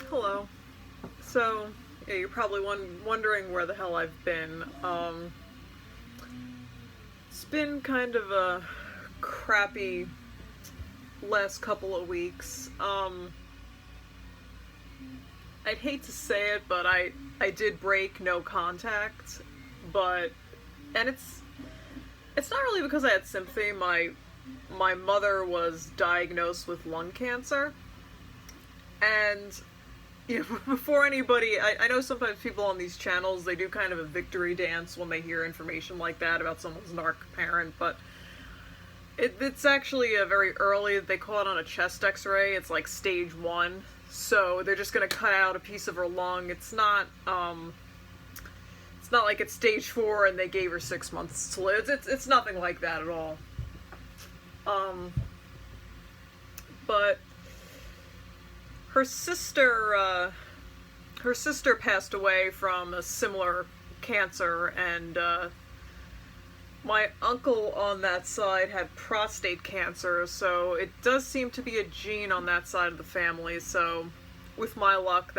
Hello. So, yeah, you're probably wondering where the hell I've been. It's been kind of a crappy last couple of weeks. I'd hate to say it, but I did break no contact, but and it's not really because I had sympathy. My mother was diagnosed with lung cancer, and before anybody, I know sometimes people on these channels, they do kind of a victory dance when they hear information like that about someone's narc parent, but it's actually a very early, they call it on a chest x-ray, it's like stage 1, so they're just going to cut out a piece of her lung. It's not like it's stage 4 and they gave her 6 months to live. It's nothing like that at all. But her sister passed away from a similar cancer, and my uncle on that side had prostate cancer, so it does seem to be a gene on that side of the family. So with my luck,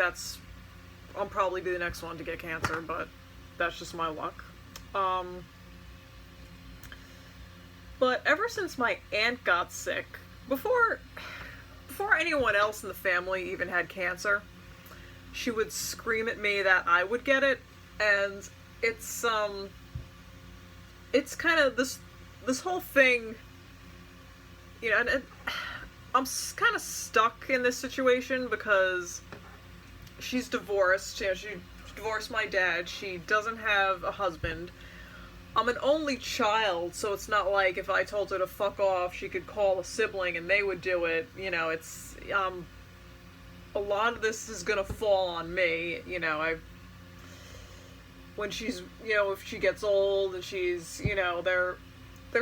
I'll probably be the next one to get cancer, but that's just my luck. But ever since my aunt got sick, before anyone else in the family even had cancer, she would scream at me that I would get it, and it's kind of this whole thing, and I'm kind of stuck in this situation because she's divorced. She divorced my dad. She doesn't have a husband. I'm an only child, so it's not like if I told her to fuck off, she could call a sibling and they would do it. It's a lot of this is gonna fall on me. When she's, if she gets old and she's, there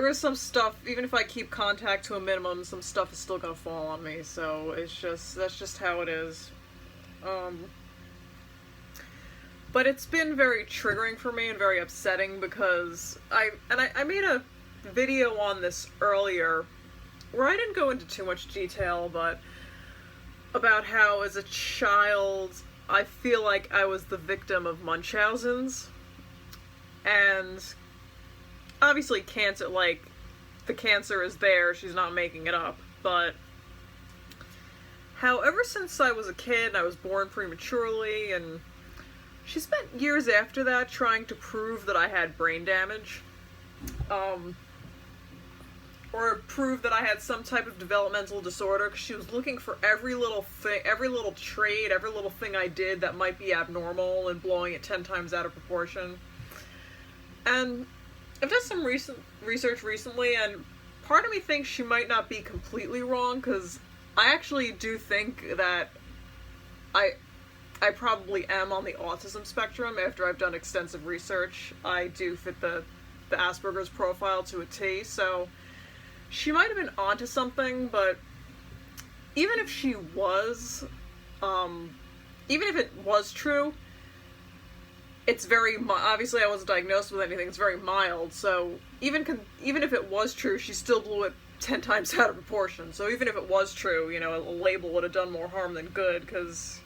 is some stuff, even if I keep contact to a minimum, some stuff is still gonna fall on me. So that's just how it is. But it's been very triggering for me and very upsetting because I made a video on this earlier where I didn't go into too much detail, but about how as a child I feel like I was the victim of Munchausen's, and obviously cancer, like, the cancer is there, she's not making it up, but how ever since I was a kid, I was born prematurely, and she spent years after that trying to prove that I had brain damage, or prove that I had some type of developmental disorder, because she was looking for every little thing, every little trait, every little thing I did that might be abnormal, and blowing it 10 times out of proportion. And I've done some research recently, and part of me thinks she might not be completely wrong, because I actually do think that I probably am on the autism spectrum. After I've done extensive research, I do fit the Asperger's profile to a T, so she might have been onto something. But even if she was, even if it was true, it's very, obviously I wasn't diagnosed with anything, it's very mild, so even if it was true, she still blew it 10 times out of proportion. So even if it was true, a label would have done more harm than good, because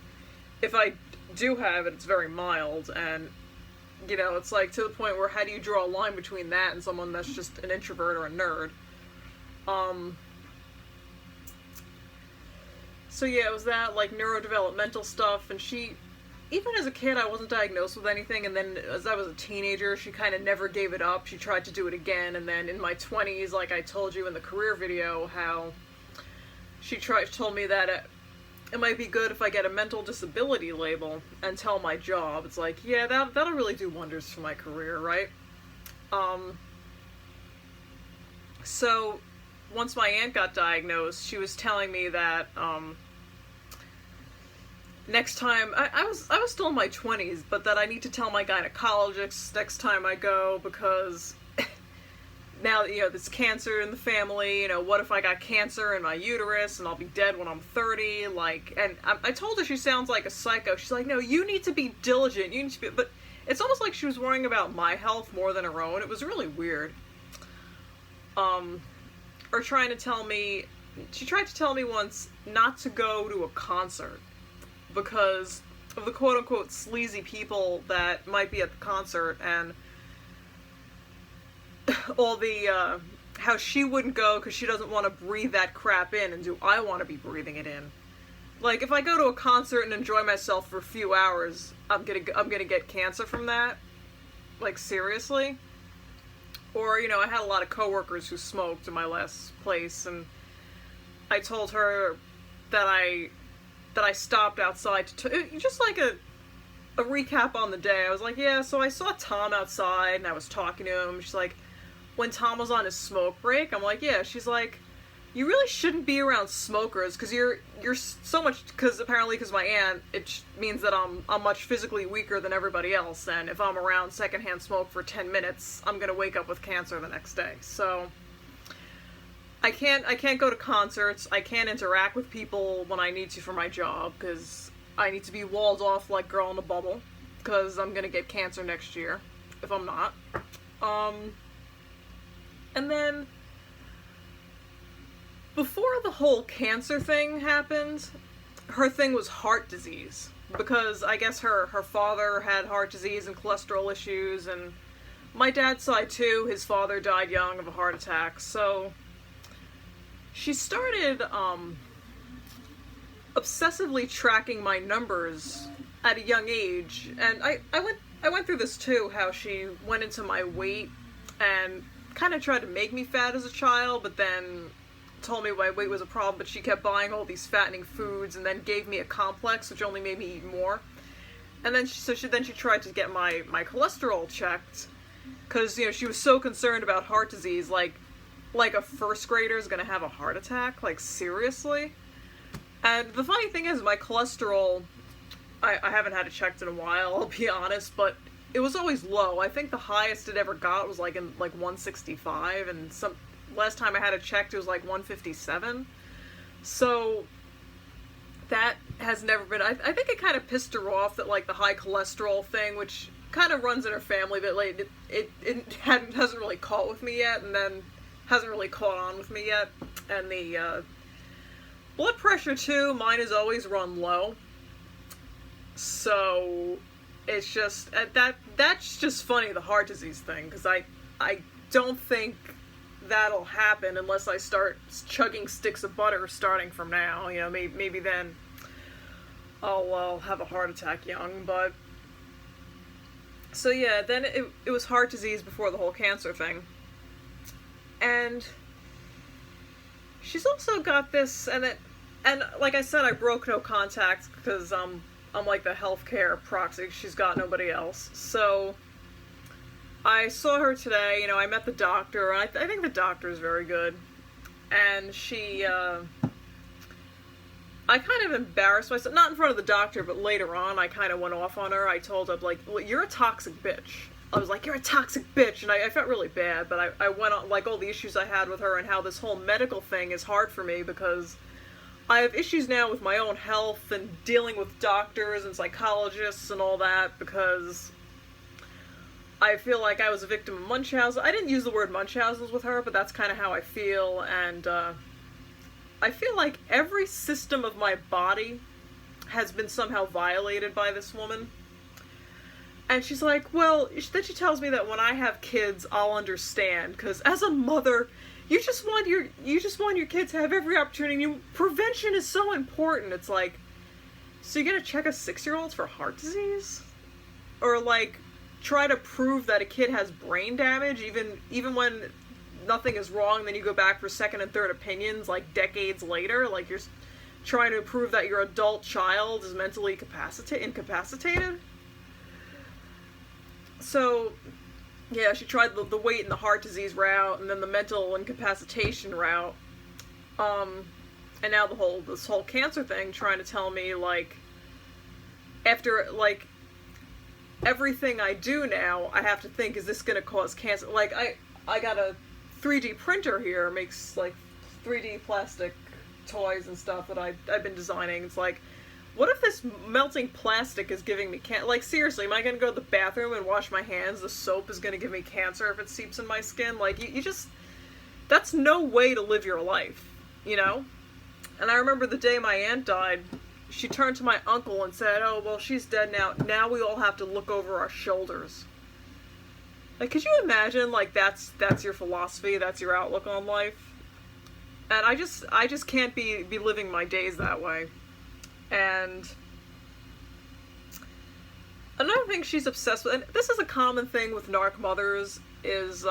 if I do have it, it's very mild, and, it's like to the point where how do you draw a line between that and someone that's just an introvert or a nerd? So yeah, it was that, like, neurodevelopmental stuff, and even as a kid, I wasn't diagnosed with anything, and then as I was a teenager, she kind of never gave it up. She tried to do it again, and then in my 20s, like I told you in the career video, how she told me that it might be good if I get a mental disability label and tell my job. It's like, yeah, that'll really do wonders for my career, right? So once my aunt got diagnosed, she was telling me that next time, I was still in my 20s, but that I need to tell my gynecologist next time I go, because now that, there's cancer in the family, what if I got cancer in my uterus and I'll be dead when I'm 30, and I told her she sounds like a psycho. She's like, no, you need to be diligent, you need to be, but it's almost like she was worrying about my health more than her own. It was really weird. Or trying to tell me, she tried to tell me once not to go to a concert, because of the quote-unquote sleazy people that might be at the concert, and all the, how she wouldn't go because she doesn't want to breathe that crap in, and do I want to be breathing it in? Like, if I go to a concert and enjoy myself for a few hours, I'm gonna get cancer from that? Like, seriously? Or, you know, I had a lot of coworkers who smoked in my last place, and I told her that I stopped outside just like a recap on the day. I was like, yeah, so I saw Tom outside, and I was talking to him. She's like, when Tom was on his smoke break? I'm like, yeah. She's like, you really shouldn't be around smokers, because you're so much, because my aunt, it means that I'm much physically weaker than everybody else, and if I'm around secondhand smoke for 10 minutes, I'm gonna wake up with cancer the next day. So I can't go to concerts, I can't interact with people when I need to for my job, because I need to be walled off like Girl in a Bubble, because I'm gonna get cancer next year, if I'm not. And then, before the whole cancer thing happened, her thing was heart disease, because I guess her father had heart disease and cholesterol issues, and my dad's side too, his father died young of a heart attack, so she started, obsessively tracking my numbers at a young age, and I went through this too, how she went into my weight, and kind of tried to make me fat as a child, but then told me my weight was a problem, but she kept buying all these fattening foods, and then gave me a complex, which only made me eat more. And then she tried to get my cholesterol checked, because, you know, she was so concerned about heart disease, like a first grader is gonna have a heart attack, like, seriously? And the funny thing is, my cholesterol, I haven't had it checked in a while, I'll be honest, but it was always low. I think the highest it ever got was like in 165, and last time I had it checked it was like 157. So that has never been, I think it kind of pissed her off that, like, the high cholesterol thing, which kind of runs in her family, but like it hasn't really caught with me yet, and then hasn't really caught on with me yet. And the blood pressure too, mine has always run low. So it's just, that's just funny, the heart disease thing, because I don't think that'll happen unless I start chugging sticks of butter starting from now. You know, maybe then I'll have a heart attack young, but... So yeah, then it was heart disease before the whole cancer thing. And she's also got this, and like I said, I broke no contact, because I'm like the healthcare proxy. She's got nobody else. So I saw her today, you know, I met the doctor, and I think the doctor is very good. And she, I kind of embarrassed myself, not in front of the doctor, but later on, I kind of went off on her. I told her, like, well, you're a toxic bitch. I was like, you're a toxic bitch, and I felt really bad, but I went on, like, all the issues I had with her, and how this whole medical thing is hard for me, because I have issues now with my own health, and dealing with doctors and psychologists and all that, because I feel like I was a victim of Munchausen. I didn't use the word Munchausen's with her, but that's kind of how I feel, and I feel like every system of my body has been somehow violated by this woman. And she's like, well, then she tells me that when I have kids, I'll understand, because as a mother, you just want your kids to have every opportunity. Prevention is so important. It's like, so you're gonna check a 6-year-old for heart disease? Or, like, try to prove that a kid has brain damage, even when nothing is wrong, then you go back for second and third opinions, like, decades later? Like, you're trying to prove that your adult child is mentally incapacitated? So, yeah, she tried the weight and the heart disease route, and then the mental incapacitation route. And now this whole cancer thing, trying to tell me, like, after, like, everything I do now, I have to think, is this gonna cause cancer? Like, I got a 3D printer here, makes, like, 3D plastic toys and stuff that I've been designing. It's like, what if this melting plastic is giving me cancer? Like, seriously, am I gonna go to the bathroom and wash my hands? The soap is gonna give me cancer if it seeps in my skin? Like, you just... That's no way to live your life, you know? And I remember the day my aunt died, she turned to my uncle and said, "Oh, well, she's dead now. Now we all have to look over our shoulders." Like, could you imagine, like, that's your philosophy, that's your outlook on life? And I just can't be living my days that way. And another thing she's obsessed with, and this is a common thing with narc mothers, is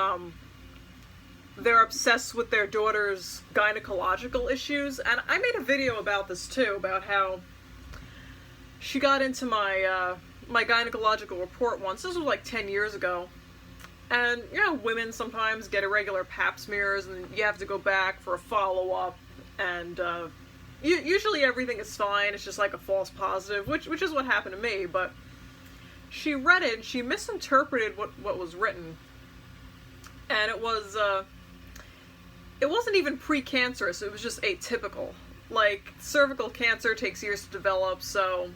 they're obsessed with their daughter's gynecological issues. And I made a video about this too, about how she got into my my gynecological report once. This was like 10 years ago. And, you know, women sometimes get irregular pap smears, and you have to go back for a follow-up, and usually everything is fine, it's just like a false positive, which is what happened to me. But she read it, and she misinterpreted what was written. And it wasn't even precancerous, it was just atypical. Like, cervical cancer takes years to develop, so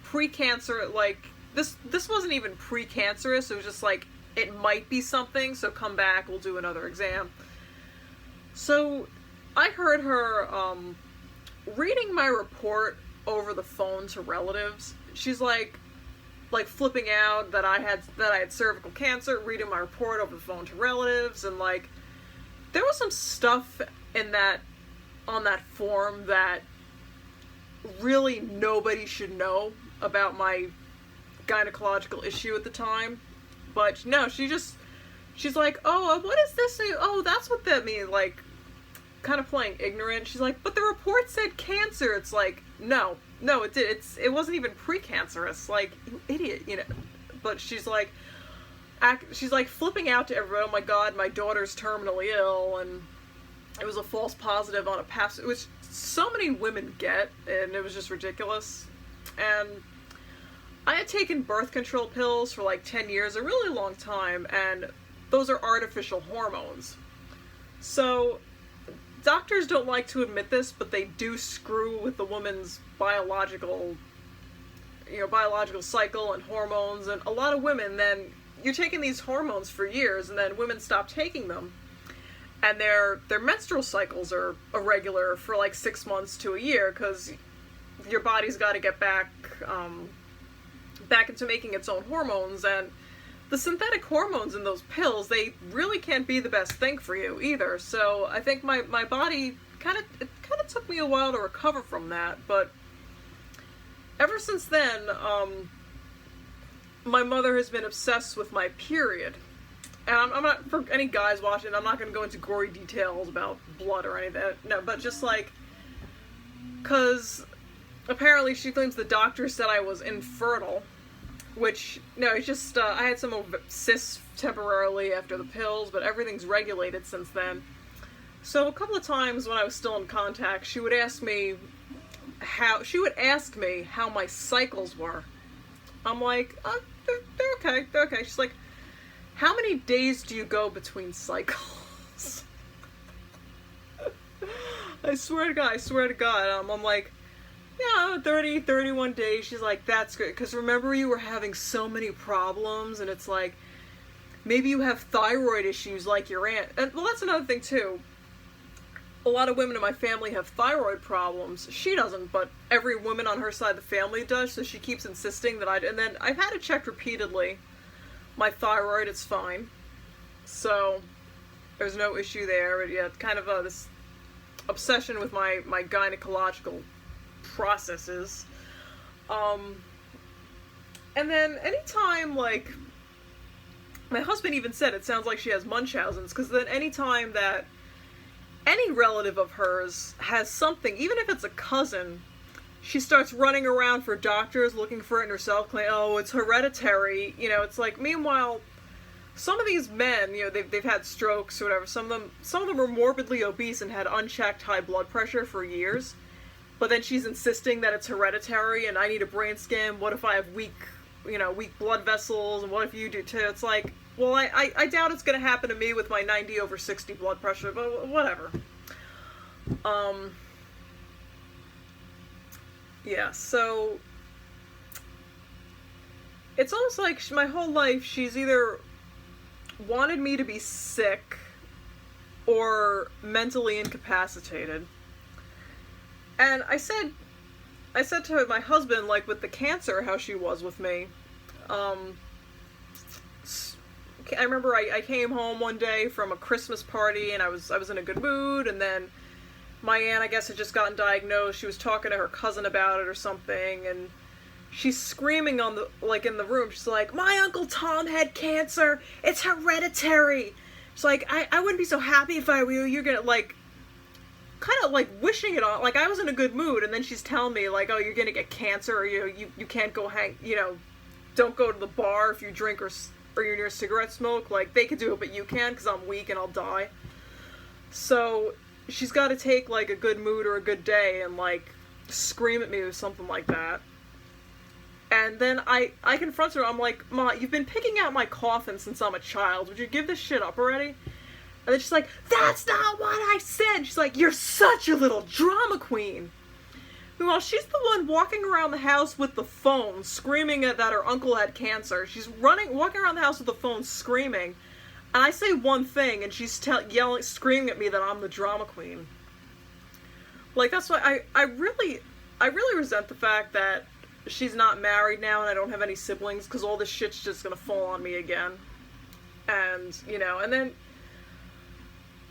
precancer, like, this wasn't even precancerous, it was just like, it might be something, so come back, we'll do another exam. So I heard her reading my report over the phone to relatives. She's like flipping out that I had cervical cancer, reading my report over the phone to relatives, and like, there was some stuff in on that form that really nobody should know about my gynecological issue at the time. But no, she's like, "Oh, what is this? Oh, that's what that means," like, kind of playing ignorant. She's like, "But the report said cancer." It's like, no, it did. It wasn't even precancerous. Like, you idiot, you know. But she's like flipping out to everyone. "Oh my God, my daughter's terminally ill, and it was a false positive on a pap," which so many women get, and it was just ridiculous. And I had taken birth control pills for like 10 years, a really long time, and those are artificial hormones. So doctors don't like to admit this, but they do screw with the woman's biological cycle and hormones. And a lot of women, then you're taking these hormones for years, and then women stop taking them, and their menstrual cycles are irregular for like 6 months to a year, because your body's got to get back into making its own hormones. And the synthetic hormones in those pills, they really can't be the best thing for you either. So I think my body kind of took me a while to recover from that. But ever since then, my mother has been obsessed with my period. And I'm not, for any guys watching, I'm not going to go into gory details about blood or anything. No, but just like, because apparently she claims the doctor said I was infertile, which, no, it's just, I had some cysts temporarily after the pills, but everything's regulated since then. So a couple of times when I was still in contact, she would ask me how my cycles were. I'm like, they're okay. She's like, "How many days do you go between cycles?" I swear to God, I'm like, "Yeah, 30, 31 days. She's like, "That's good, because remember you were having so many problems," and it's like, maybe you have thyroid issues like your aunt. And, well, that's another thing, too. A lot of women in my family have thyroid problems. She doesn't, but every woman on her side of the family does, so she keeps insisting that and then I've had it checked repeatedly. My thyroid, it's fine. So, there's no issue there. But yeah, it's kind of this obsession with my gynecological processes. And then anytime, like, my husband even said it sounds like she has Munchausen's, because then anytime that any relative of hers has something, even if it's a cousin, she starts running around for doctors looking for it in herself, claiming, "Oh, it's hereditary." You know, it's like, meanwhile, some of these men, you know, they've had strokes or whatever. Some of them are morbidly obese and had unchecked high blood pressure for years. But then she's insisting that it's hereditary, and I need a brain scan. What if I have weak blood vessels, and what if you do too? It's like, well, I doubt it's going to happen to me with my 90/60 blood pressure, but whatever. Yeah, so it's almost like my whole life she's either wanted me to be sick or mentally incapacitated. And I said I said to my husband, like, with the cancer, how she was with me. Um, I remember I came home one day from a Christmas party, and I was in a good mood, and then my aunt, I guess, had just gotten diagnosed. She was talking to her cousin about it or something, and she's screaming on the, like, in the room. She's like, "My Uncle Tom had cancer. It's hereditary." She's like, I wouldn't be so happy if I were you. You're gonna, like, kind of, like, wishing it on. Like, I was in a good mood, and then she's telling me, like, "Oh, you're gonna get cancer, or you can't go don't go to the bar if you drink or you're near cigarette smoke. Like, they could do it, but you can, because I'm weak and I'll die." So she's got to take, like, a good mood or a good day and, like, scream at me or something like that. And then I confront her. I'm like, "Ma, you've been picking out my coffin since I'm a child. Would you give this shit up already?" And then she's like, "That's not what I said." She's like, "You're such a little drama queen." Meanwhile, she's the one walking around the house with the phone, screaming that her uncle had cancer. She's walking around the house with the phone, screaming. And I say one thing, and she's yelling, screaming at me that I'm the drama queen. Like, that's why I really resent the fact that she's not married now and I don't have any siblings, because all this shit's just gonna fall on me again. And, and then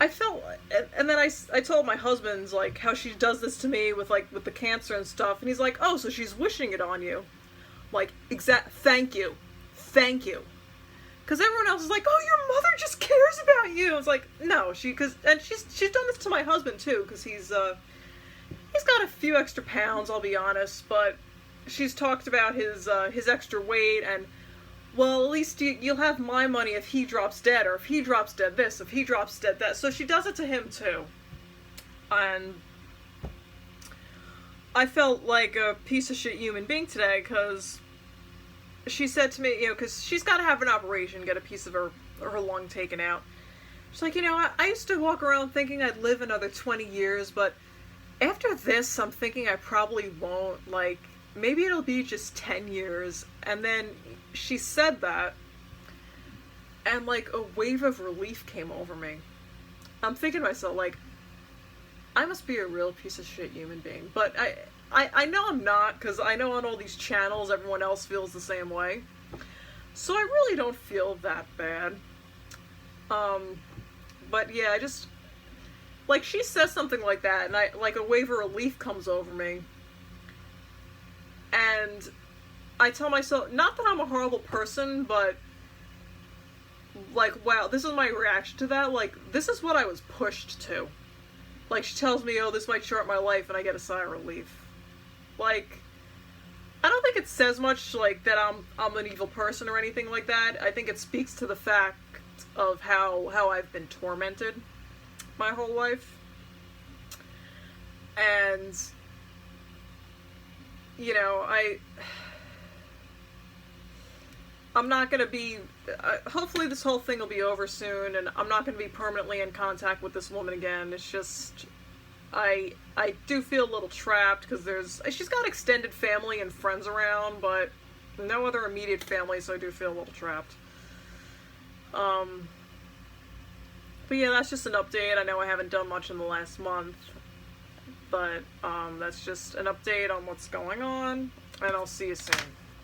I felt, and then I told my husband, like, how she does this to me with the cancer and stuff, and he's like, "Oh, so she's wishing it on you." Like, thank you. Because everyone else is like, "Oh, your mother just cares about you." It's like, no, she's done this to my husband too, because he's got a few extra pounds, I'll be honest, but she's talked about his extra weight, and, well, at least you'll have my money if he drops dead, or if he drops dead this, if he drops dead that. So she does it to him too. And I felt like a piece of shit human being today, because she said to me, because she's got to have an operation, get a piece of her lung taken out. She's like, I used to walk around thinking I'd live another 20 years, but after this, I'm thinking I probably won't. Like, maybe it'll be just 10 years. And then she said that, and, like, a wave of relief came over me. I'm thinking to myself, like, I must be a real piece of shit human being. But I know I'm not, because I know on all these channels everyone else feels the same way. So I really don't feel that bad. But yeah, I just, like, she says something like that, and a wave of relief comes over me. And I tell myself, not that I'm a horrible person, but, like, wow, this is my reaction to that. Like, this is what I was pushed to. Like, she tells me, "Oh, this might short my life," and I get a sigh of relief. Like, I don't think it says much, like, that I'm an evil person or anything like that. I think it speaks to the fact of how I've been tormented my whole life. And, I'm not going to be, hopefully this whole thing will be over soon, and I'm not going to be permanently in contact with this woman again. It's just, I do feel a little trapped, because she's got extended family and friends around, but no other immediate family, so I do feel a little trapped. But yeah, that's just an update. I know I haven't done much in the last month, but that's just an update on what's going on, and I'll see you soon.